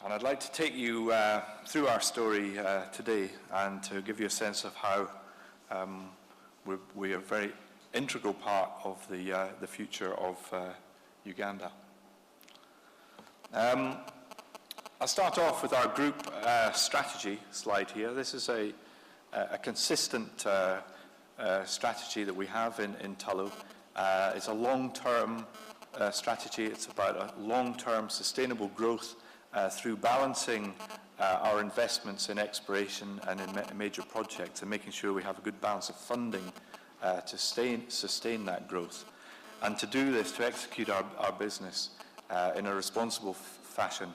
And I'd like to take you through our story today and to give you a sense of how we are a very integral part of the future of Uganda. I'll start off with our group strategy slide here. This is a consistent strategy that we have in Tullow. It's a long-term strategy. It's about a long-term sustainable growth through balancing our investments in exploration and in major projects and making sure we have a good balance of funding to sustain that growth. And to do this, to execute our business in a responsible fashion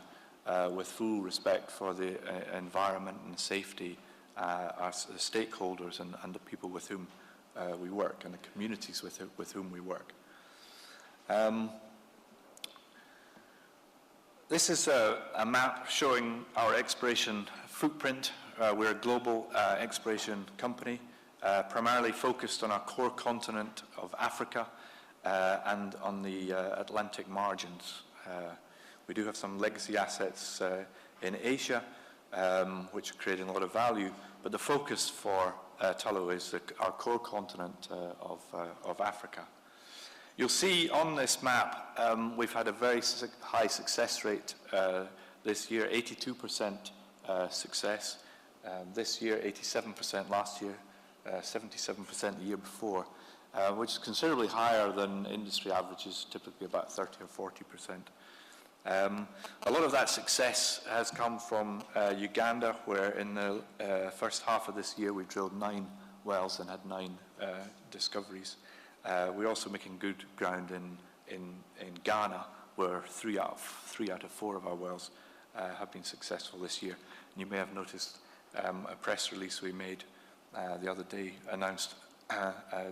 with full respect for the environment and safety, the stakeholders and the people with whom we work and the communities with whom we work. This is a map showing our exploration footprint. We're a global exploration company, primarily focused on our core continent of Africa and on the Atlantic margins. We do have some legacy assets in Asia, which are creating a lot of value, but the focus for Tullow is our core continent of Africa. You'll see on this map, we've had a very high success rate this year, 82% success. This year, 87%, last year, 77% the year before, which is considerably higher than industry averages, typically about 30 or 40%. A lot of that success has come from Uganda, where in the first half of this year we drilled 9 wells and had 9 discoveries. We're also making good ground in Ghana, where 3 out of 4 of our wells have been successful this year. And you may have noticed a press release we made the other day announced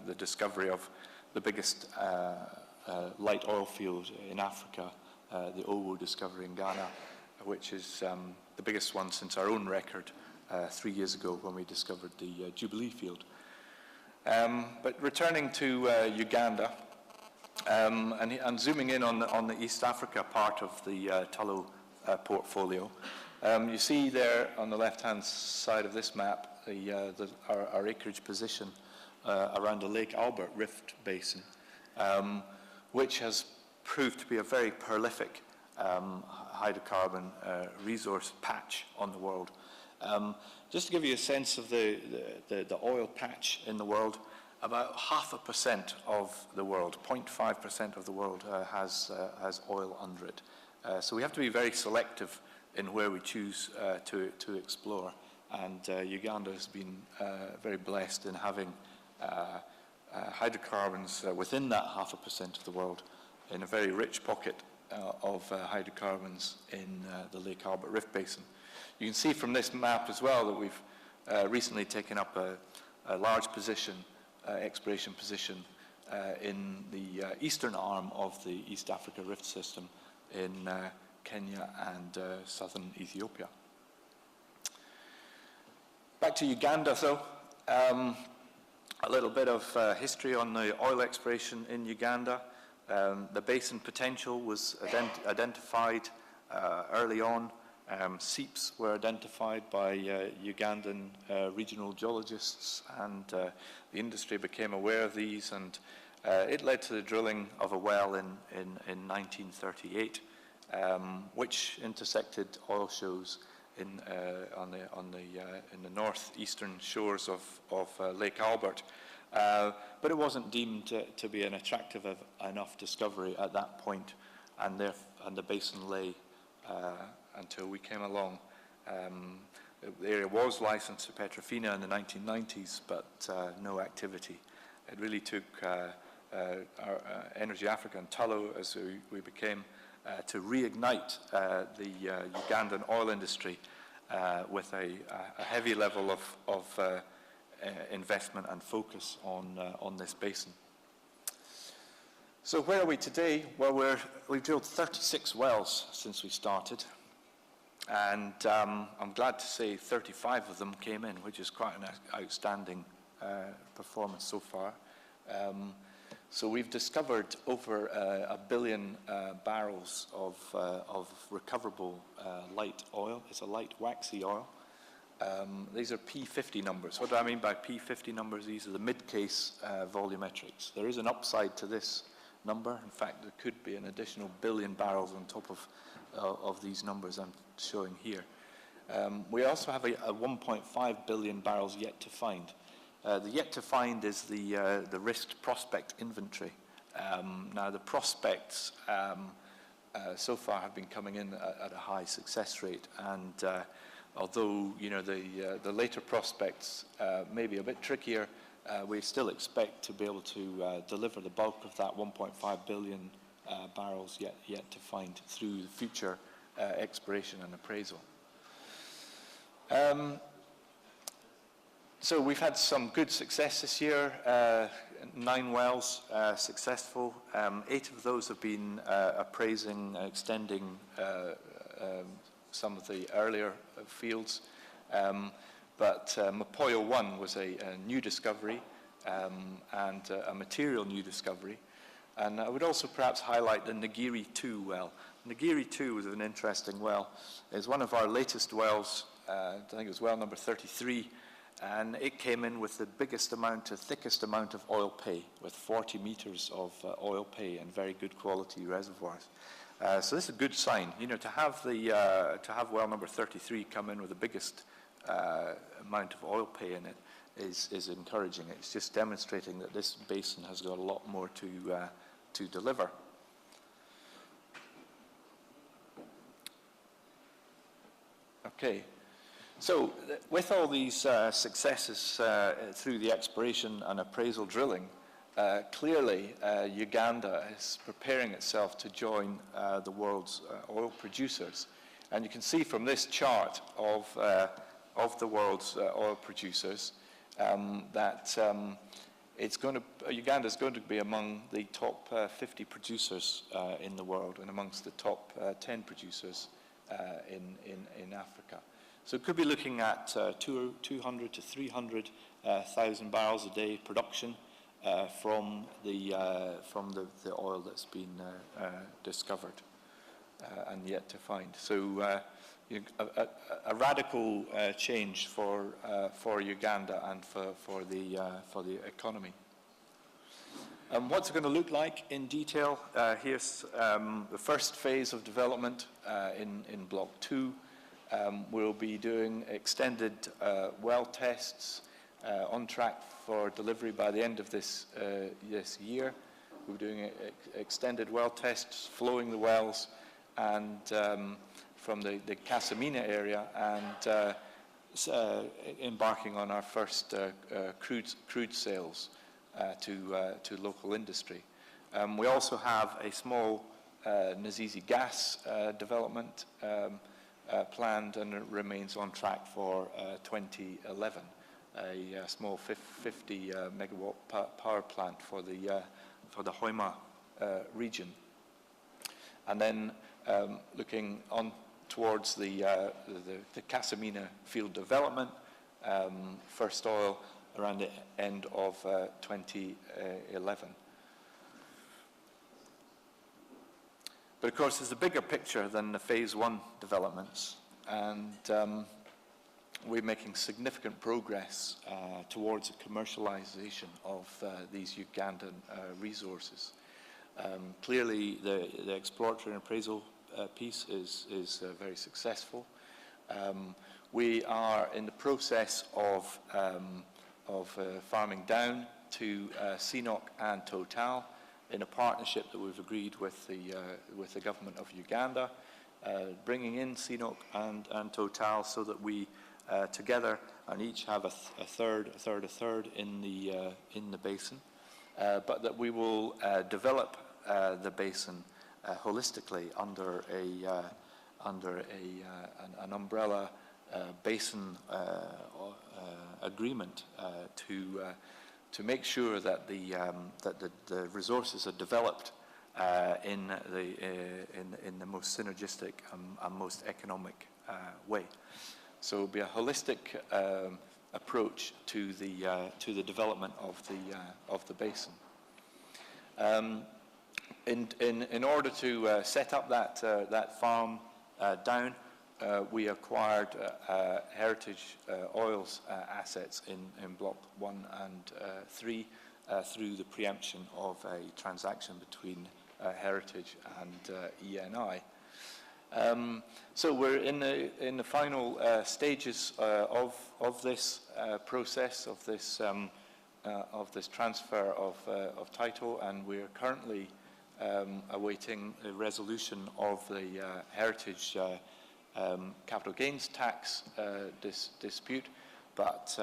the discovery of the biggest light oil field in Africa, the Owo discovery in Ghana, which is the biggest one since our own record 3 years ago when we discovered the Jubilee field. But returning to Uganda and zooming in on the East Africa part of the Tullow portfolio, you see there on the left-hand side of this map our acreage position around the Lake Albert Rift Basin, which has proved to be a very prolific hydrocarbon resource patch on the world. Just to give you a sense of the oil patch in the world, about 0.5% of the world, 0.5% of the world has oil under it. So we have to be very selective in where we choose to explore. And Uganda has been very blessed in having hydrocarbons within that 0.5% of the world in a very rich pocket of hydrocarbons in the Lake Albert Rift Basin. You can see from this map as well that we've recently taken up a large position, exploration position, in the eastern arm of the East Africa Rift System in Kenya and southern Ethiopia. Back to Uganda, though. A little bit of history on the oil exploration in Uganda. The basin potential was identified early on. Seeps were identified by Ugandan regional geologists, and the industry became aware of these, and it led to the drilling of a well in 1938, which intersected oil shows in the northeastern shores of Lake Albert. But it wasn't deemed to be an attractive enough discovery at that point, and the basin lay until we came along. The area was licensed to Petrofina in the 1990s, but no activity. It really took our Energy Africa and Tullow, as we became, to reignite the Ugandan oil industry with a heavy level of investment and focus on this basin. So where are we today? Well, we've drilled 36 wells since we started, and I'm glad to say 35 of them came in, which is quite an outstanding performance so far. So we've discovered over 1 billion barrels of recoverable light oil. It's a light waxy oil. These are P50 numbers. What do I mean by P50 numbers? These are the mid-case volumetrics. There is an upside to this number. In fact, there could be an additional 1 billion barrels on top of these numbers I'm showing here. We also have a 1.5 billion barrels yet to find. The yet to find is the risked prospect inventory. Now, the prospects so far have been coming in at a high success rate, and although the later prospects may be a bit trickier, we still expect to be able to deliver the bulk of that 1.5 billion barrels yet to find through future exploration and appraisal. So we've had some good success this year. 9 wells successful. 8 of those have been appraising, extending some of the earlier fields. But McCois Prt1 was a new discovery and a material new discovery. And I would also perhaps highlight the Nigiri-2 well. Nigiri-2 was an interesting well. It's one of our latest wells. I think it was well number 33. And it came in with the thickest amount of oil pay, with 40 meters of oil pay and very good quality reservoirs. So this is a good sign. To have well number 33 come in with the biggest amount of oil pay in it is encouraging. It's just demonstrating that this basin has got a lot more to deliver. Okay. So with all these successes through the exploration and appraisal drilling, clearly Uganda is preparing itself to join the world's oil producers. And you can see from this chart of the world's oil producers that Uganda is going to be among the top 50 producers in the world and amongst the top 10 producers in Africa. So it could be looking at 200 to 300,000 barrels a day production from the oil that's been discovered and yet to find. So a radical change for Uganda and for the economy. What's it going to look like in detail? Here's the first phase of development in Block 2. We'll be doing extended well tests on track for delivery by the end of this year. We're doing extended well tests, flowing the wells, and from the Casamina area, and embarking on our first crude sales to local industry. We also have a small Nazizi gas development planned, and it remains on track for 2011. A small 50 megawatt power plant for the Hoima region. And then looking on towards the Casamina field development, first oil around the end of 2011. But of course, there's a bigger picture than the phase 1 developments, and we're making significant progress towards the commercialization of these Ugandan resources. Clearly, the exploratory and appraisal piece is very successful. We are in the process of farming down to CNOOC and Total in a partnership that we've agreed with the government of Uganda, bringing in CNOOC and Total so that we together and each have a third in the basin, but that we will develop the basin holistically under an umbrella basin agreement to make sure that the resources are developed in the most synergistic and most economic way. So it will be a holistic approach to the development of the basin. In order to set up that farm down, we acquired Heritage Oil's assets in Block 1 and 3 through the preemption of a transaction between Heritage and ENI. So we're in the final stages of this process, of this transfer of title, and we're currently awaiting a resolution of the Heritage capital gains tax dispute. But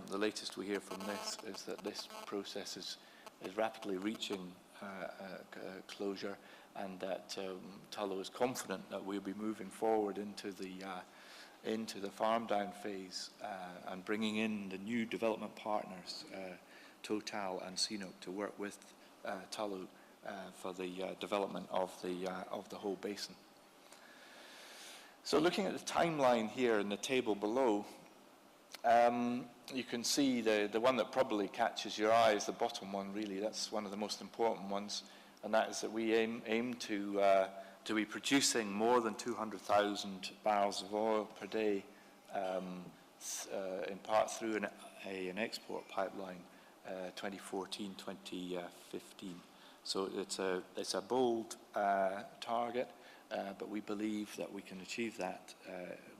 the latest we hear from this is that this process is rapidly reaching closure, and that Tullow is confident that we'll be moving forward into the farm down phase and bringing in the new development partners, Total and CNOOC, to work with Tullow for the development of the whole basin. So looking at the timeline here in the table below, you can see the one that probably catches your eye is the bottom one, really. That's one of the most important ones, and that is that we aim to be producing more than 200,000 barrels of oil per day, in part through an export pipeline, 2014, 2015. So it's a bold target. But we believe that we can achieve that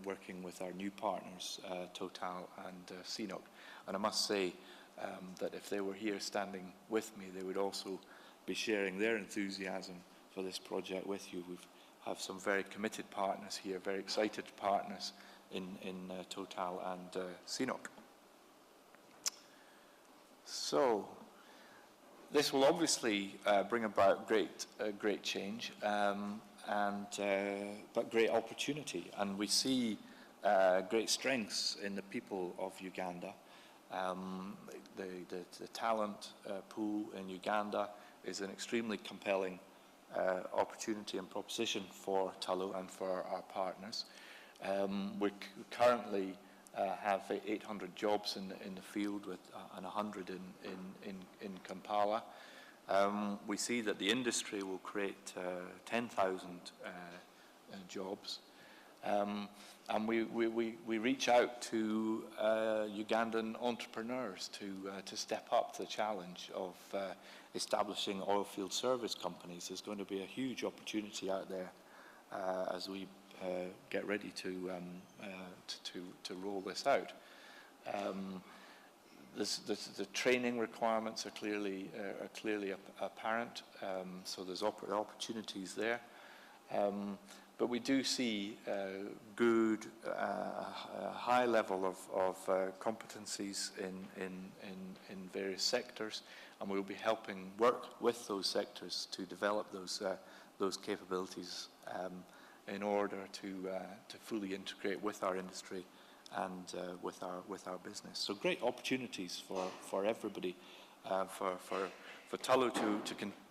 working with our new partners, Total and CNOOC. And I must say that if they were here standing with me, they would also be sharing their enthusiasm for this project with you. We have some very committed partners here, very excited partners in Total and CNOOC. So this will obviously bring about great change. But great opportunity, and we see great strengths in the people of Uganda. The talent pool in Uganda is an extremely compelling opportunity and proposition for Tullow and for our partners. We currently have 800 jobs in the field, and 100 in Kampala. We see that the industry will create 10,000 jobs, and we reach out to Ugandan entrepreneurs to step up to the challenge of establishing oilfield service companies. There's going to be a huge opportunity out there as we get ready to roll this out. The training requirements are clearly apparent, so there's opportunities there. But we do see good, high level of competencies in various sectors, and we'll be helping work with those sectors to develop those capabilities in order to fully integrate with our industry and with our business. So great opportunities for everybody, for Tullow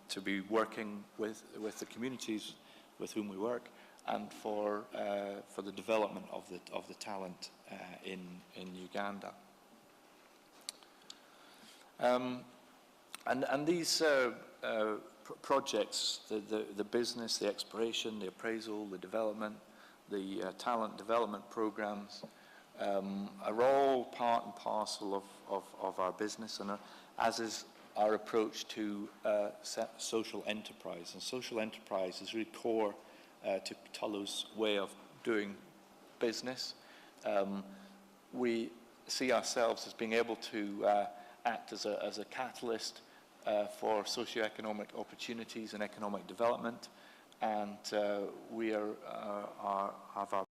to be working with the communities with whom we work, and for the development of the talent in Uganda. And these projects, the business, the exploration, the appraisal, the development, the talent development programs, are all part and parcel of our business, and as is our approach to social enterprise. And social enterprise is really core to Tullow's way of doing business. We see ourselves as being able to act as a catalyst for socioeconomic opportunities and economic development, and we have our